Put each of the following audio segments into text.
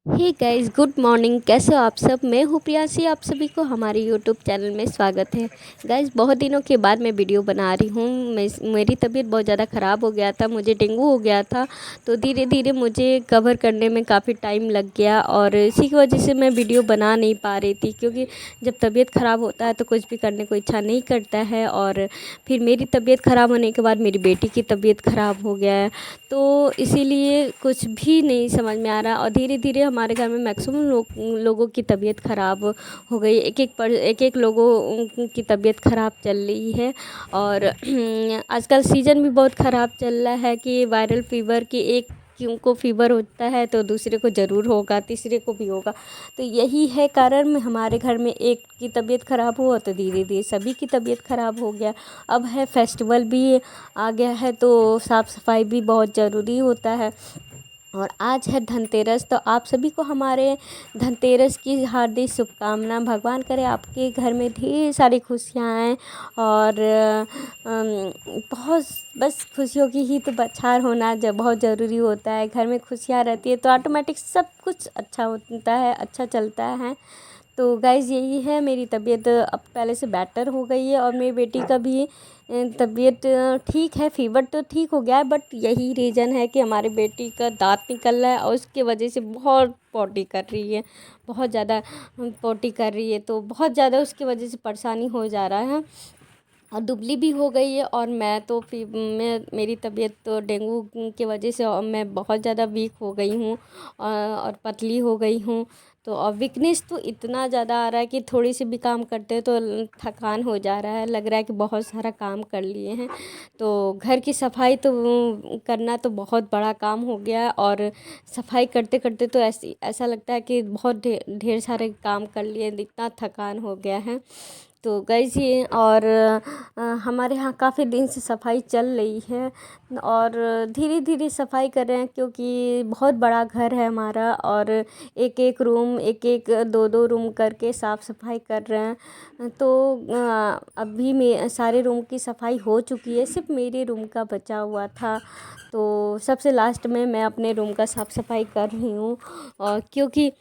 Hey guys, good morning. कैसे हो आप सब? मैं हूँ प्रियासी। आप सभी को हमारे यूट्यूब चैनल में स्वागत है। गाइस, बहुत दिनों के बाद मैं वीडियो बना रही हूँ। मेरी तबीयत बहुत ज़्यादा ख़राब हो गया था, मुझे डेंगू हो गया था। तो धीरे धीरे मुझे कवर करने में काफ़ी टाइम लग गया और इसी की वजह से मैं वीडियो बना नहीं पा रही थी, क्योंकि जब तबीयत ख़राब होता है तो कुछ भी करने को इच्छा नहीं करता है। और फिर मेरी तबीयत ख़राब होने के बाद मेरी बेटी की तबीयत ख़राब हो गया है, तो इसीलिए कुछ भी नहीं समझ में आ रहा। और धीरे धीरे हमारे घर में मैक्सिमम लोगों की तबीयत ख़राब हो गई। एक लोगों की तबीयत ख़राब चल रही है। और आजकल सीज़न भी बहुत ख़राब चल रहा है कि वायरल फ़ीवर की एक को फ़ीवर होता है तो दूसरे को ज़रूर होगा, तीसरे को भी होगा। तो यही है कारण में हमारे घर में एक की तबीयत ख़राब हुआ तो धीरे धीरे सभी की तबीयत ख़राब हो गया। अब है फेस्टिवल भी आ गया है तो साफ़ सफाई भी बहुत ज़रूरी होता है। और आज है धनतेरस, तो आप सभी को हमारे धनतेरस की हार्दिक शुभकामना। भगवान करे आपके घर में ढेर सारी खुशियाँ आएँ और बहुत बस खुशियों की ही तो बौछार होना जब बहुत ज़रूरी होता है। घर में खुशियाँ रहती है तो ऑटोमेटिक सब कुछ अच्छा होता है, अच्छा चलता है। तो गाइज़, यही है, मेरी तबीयत अब पहले से बेटर हो गई है और मेरी बेटी का भी तबीयत ठीक है। फ़ीवर तो ठीक हो गया है, बट यही रीज़न है कि हमारी बेटी का दाँत निकल रहा है और उसकी वजह से बहुत पॉटी कर रही है, बहुत ज़्यादा पॉटी कर रही है। तो बहुत ज़्यादा उसकी वजह से परेशानी हो जा रहा है और दुबली भी हो गई है। और मैं तो फिर मेरी तबीयत तो डेंगू की वजह से और मैं बहुत ज़्यादा वीक हो गई हूँ और पतली हो गई हूँ। तो और वीकनेस तो इतना ज़्यादा आ रहा है कि थोड़ी सी भी काम करते हैं तो थकान हो जा रहा है, लग रहा है कि बहुत सारा काम कर लिए हैं। तो घर की सफाई तो करना तो बहुत बड़ा काम हो गया है। और सफाई करते करते तो ऐसा लगता है कि बहुत ढेर सारे काम कर लिए, इतना थकान हो गया है। तो गाइस, ये और हमारे यहाँ काफ़ी दिन से सफाई चल रही है और धीरे धीरे सफाई कर रहे हैं, क्योंकि बहुत बड़ा घर है हमारा और एक एक रूम, एक एक दो दो रूम करके साफ़ सफाई कर रहे हैं। तो अभी में सारे रूम की सफाई हो चुकी है, सिर्फ मेरे रूम का बचा हुआ था। तो सबसे लास्ट में मैं अपने रूम का साफ़ सफाई कर रही हूँ, और क्योंकि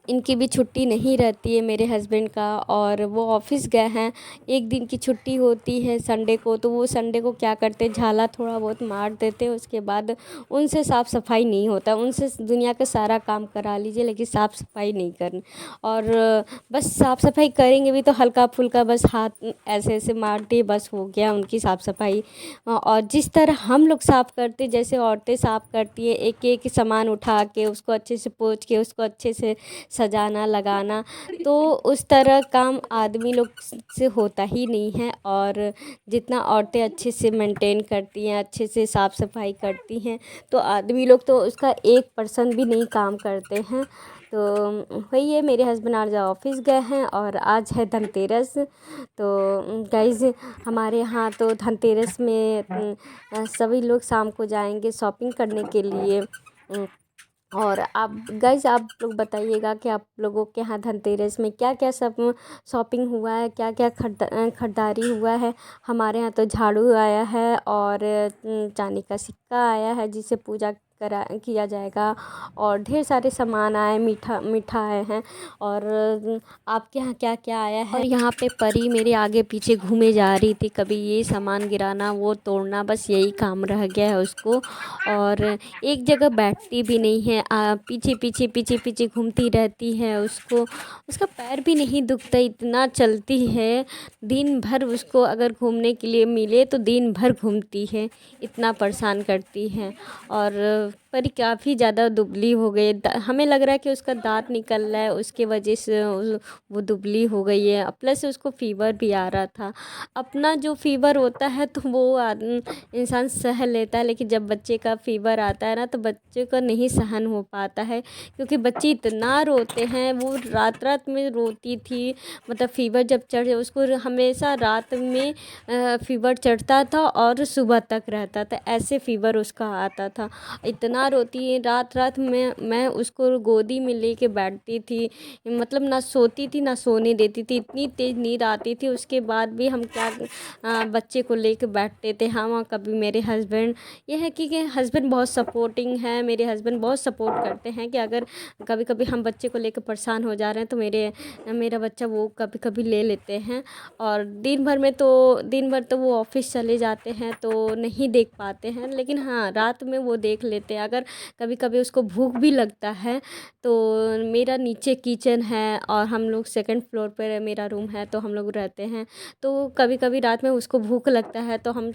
इनकी भी छुट्टी नहीं रहती है मेरे हस्बैंड का, और वो ऑफिस गए हैं। एक दिन की छुट्टी होती है संडे को, तो वो संडे को क्या करते हैं, झाला थोड़ा बहुत मार देते हैं। उसके बाद उनसे साफ़ सफाई नहीं होता, उनसे दुनिया का सारा काम करा लीजिए लेकिन साफ़ सफाई नहीं करनी। और बस साफ़ सफाई करेंगे भी तो हल्का फुल्का, बस हाथ ऐसे ऐसे मार दिए, बस हो गया उनकी साफ़ सफाई। और जिस तरह हम लोग साफ़ करते, जैसे औरतें साफ़ करती है, एक एक सामान उठा के उसको अच्छे से पोंछ के उसको अच्छे से सजाना लगाना, तो उस तरह काम आदमी लोग से होता ही नहीं है। और जितना औरतें अच्छे से मेंटेन करती हैं, अच्छे से साफ़ सफाई करती हैं, तो आदमी लोग तो उसका 1% भी नहीं काम करते हैं। तो वही है, मेरे हस्बैंड आज ऑफिस गए हैं और आज है धनतेरस। तो गाइज़, हमारे यहाँ तो धनतेरस में सभी लोग शाम को जाएंगे शॉपिंग करने के लिए। और आप गाइज़, आप लोग बताइएगा कि आप लोगों के यहाँ धनतेरस में क्या क्या सब शॉपिंग हुआ है, क्या क्या खरीदारी हुआ है। हमारे यहाँ तो झाड़ू आया है और चांदी का सिक्का आया है जिसे पूजा करा किया जाएगा, और ढेर सारे सामान आए, मीठा आए हैं। और आपके यहाँ क्या क्या आया है? और यहाँ पे परी मेरे आगे पीछे घूमे जा रही थी, कभी ये सामान गिराना वो तोड़ना, बस यही काम रह गया है उसको। और एक जगह बैठती भी नहीं है, पीछे पीछे पीछे पीछे घूमती रहती है। उसका पैर भी नहीं दुखता, इतना चलती है। दिन भर उसको अगर घूमने के लिए मिले तो दिन भर घूमती है, इतना परेशान करती है। और पर काफ़ी ज़्यादा दुबली हो गई, हमें लग रहा है कि उसका दांत निकल रहा है, उसके वजह से वो दुबली हो गई है। प्लस उसको फ़ीवर भी आ रहा था। अपना जो फ़ीवर होता है तो वो इंसान सह लेता है, लेकिन जब बच्चे का फ़ीवर आता है ना तो बच्चे को नहीं सहन हो पाता है, क्योंकि बच्चे इतना रोते हैं। वो रात रात में रोती थी, मतलब फ़ीवर जब चढ़ जाए उसको हमेशा रात में फ़ीवर चढ़ता था और सुबह तक रहता था, ऐसे फ़ीवर उसका आता था। इतना बीमार होती है, रात रात में मैं उसको गोदी में लेके बैठती थी, मतलब ना सोती थी ना सोने देती थी, इतनी तेज़ नींद आती थी। उसके बाद भी हम क्या बच्चे को लेके बैठते थे हम। और कभी मेरे हस्बैंड, ये है कि हस्बैंड बहुत सपोर्टिंग है, मेरे हस्बैंड बहुत सपोर्ट करते हैं कि अगर कभी कभी हम बच्चे को लेकर परेशान हो जा रहे हैं तो मेरा बच्चा वो कभी कभी ले लेते हैं। और दिन भर तो वो ऑफिस चले जाते हैं तो नहीं देख पाते हैं, लेकिन हाँ रात में वो देख लेते हैं। अगर कभी कभी उसको भूख भी लगता है तो मेरा नीचे किचन है और हम लोग सेकंड फ्लोर पर मेरा रूम है तो हम लोग रहते हैं। तो कभी कभी रात में उसको भूख लगता है तो हम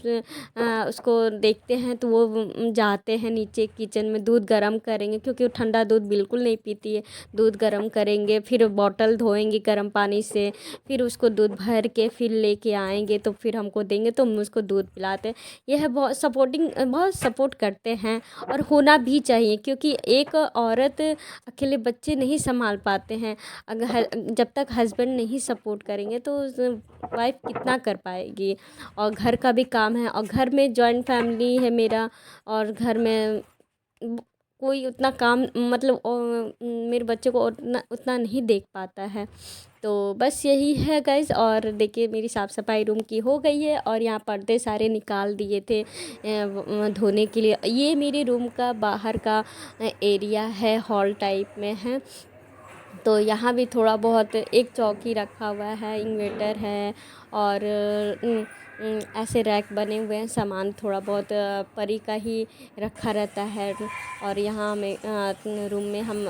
उसको देखते हैं तो वो जाते हैं नीचे किचन में, दूध गर्म करेंगे क्योंकि वो ठंडा दूध बिल्कुल नहीं पीती है। दूध गर्म करेंगे, फिर बॉटल धोएंगे गर्म पानी से, फिर उसको दूध भर के फिर लेके आएंगे तो फिर हमको देंगे तो हम उसको दूध पिलाते हैं। यह है बहुत सपोर्टिंग, बहुत सपोर्ट करते हैं और होना भी चाहिए क्योंकि एक औरत अकेले बच्चे नहीं संभाल पाते हैं। अगर जब तक हस्बैंड नहीं सपोर्ट करेंगे तो वाइफ कितना कर पाएगी। और घर का भी काम है और घर में जॉइंट फैमिली है मेरा, और घर में कोई उतना काम मतलब मेरे बच्चे को उतना उतना नहीं देख पाता है। तो बस यही है गाइज़। और देखिए मेरी साफ़ सफाई रूम की हो गई है और यहाँ पर्दे सारे निकाल दिए थे धोने के लिए। ये मेरे रूम का बाहर का एरिया है, हॉल टाइप में है। तो यहाँ भी थोड़ा बहुत एक चौकी रखा हुआ है, इन्वर्टर है और ऐसे रैक बने हुए हैं, सामान थोड़ा बहुत परी का ही रखा रहता है। और यहाँ में रूम में हम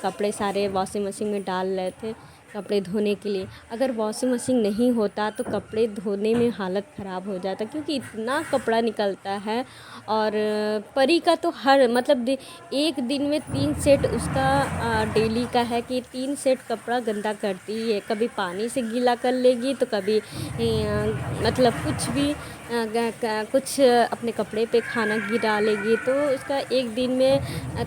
कपड़े सारे वॉशिंग मशीन में डाल रहे थे कपड़े धोने के लिए। अगर वॉशिंग मशीन नहीं होता तो कपड़े धोने में हालत ख़राब हो जाता क्योंकि इतना कपड़ा निकलता है। और परी का तो हर मतलब एक दिन में 3 सेट उसका डेली का है कि 3 सेट कपड़ा गंदा करती है। कभी पानी से गीला कर लेगी तो कभी मतलब कुछ भी कुछ अपने कपड़े पे खाना गिरा लेगी तो उसका एक दिन में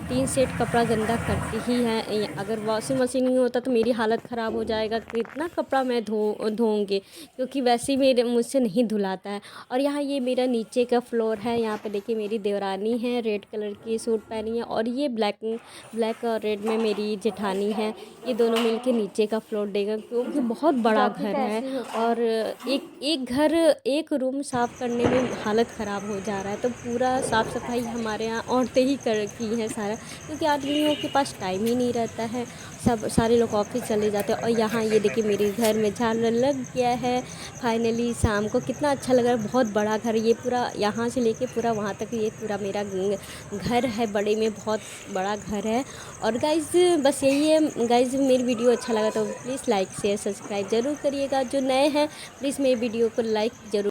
3 सेट कपड़ा गंदा करती ही है। अगर वॉशिंग मशीन नहीं होता तो मेरी हालत ख़राब हो जाएगा, कितना कपड़ा मैं धोऊंगी क्योंकि वैसे ही मेरे मुझसे नहीं धुलाता है। और यहाँ ये मेरा नीचे का फ्लोर है, यहाँ पे देखिए मेरी देवरानी है, रेड कलर की सूट पहनी है और ये ब्लैक और रेड में मेरी जेठानी है। ये दोनों मिलके नीचे का फ्लोर देगा क्योंकि बहुत बड़ा घर है और एक रूम साफ़ करने में हालत ख़राब हो जा रहा है। तो पूरा साफ़ सफाई हमारे यहाँ औरतें ही की हैं सारा, क्योंकि आदमियों के पास टाइम ही नहीं रहता है, सारे लोग ऑफिस चले जाते हैं। और यहाँ ये देखिए मेरे घर में झालर लग गया है फाइनली शाम को, कितना अच्छा लग रहा है। बहुत बड़ा घर, ये पूरा यहाँ से लेके पूरा वहाँ तक ये पूरा मेरा घर है, बड़े में बहुत बड़ा घर है। और गाइज़ बस यही है गाइज़, मेरी वीडियो अच्छा लगा तो प्लीज़ लाइक शेयर सब्सक्राइब ज़रूर करिएगा। जो नए हैं प्लीज़ मेरी वीडियो को लाइक ज़रूर